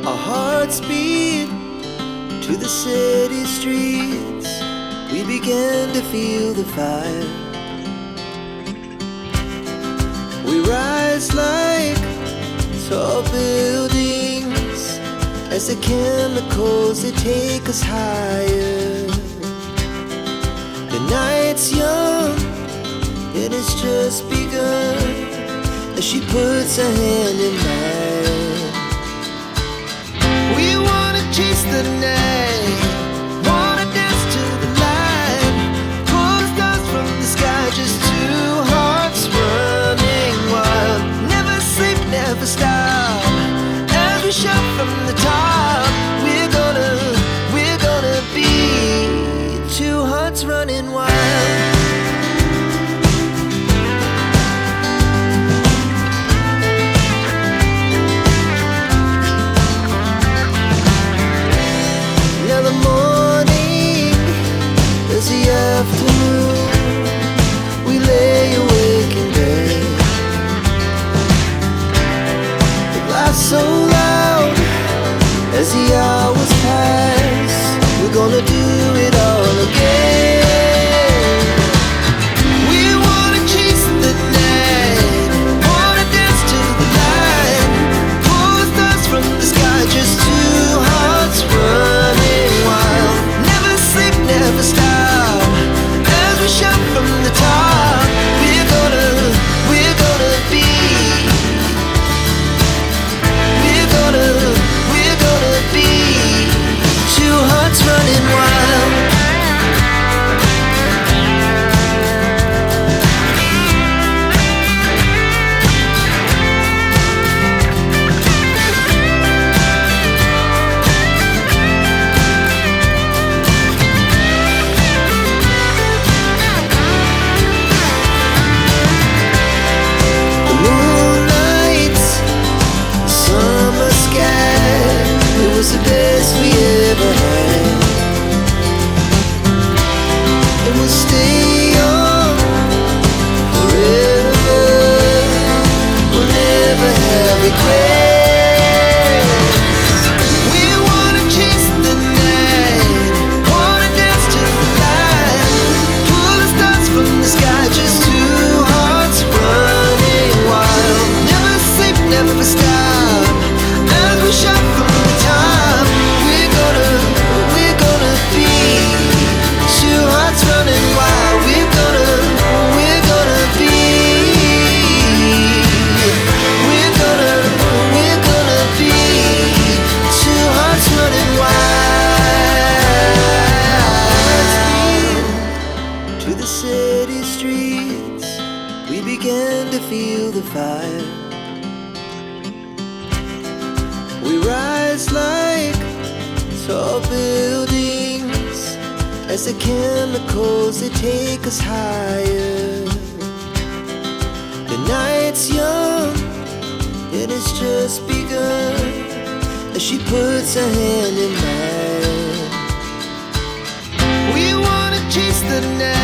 Our hearts beat to the city streets. We began to feel the fire. We rise like tall buildings as the chemicals, they take us higher. The night's young, it has just begun, as she puts her hand in mine. We wanna chase the night, wanna dance to the light, pull stars from the sky, just two hearts running wild. Never sleep, never stop, as we shout from the top. We're gonna be two hearts running wild. Now the morning is the afternoon. We lay awake in bed. The laughs so loud as the hours pass. We're gonna do it all again. We wanna chase the night, wanna dance to the light, pull stars from the sky, just two hearts running wild. Never sleep, never stop, as we shout from the top. We're gonna be, we're gonna be two hearts running wild. The moonlight, summer sky, it was the best we ever had. And we'll stay young forever. We'll never have regrets. We wanna chase the night, wanna dance to the light, pull the stars from the sky, just two hearts running wild. Never sleep, never stop, as we shout from the top. We're gonna be two hearts running wild. We're gonna be, we're gonna be two hearts running wild. To the city streets, we began to feel the fire. We rise like tall buildings as the chemicals, they take us higher. The night's young, it has just begun, as she puts her hand in mine. We wanna chase the night,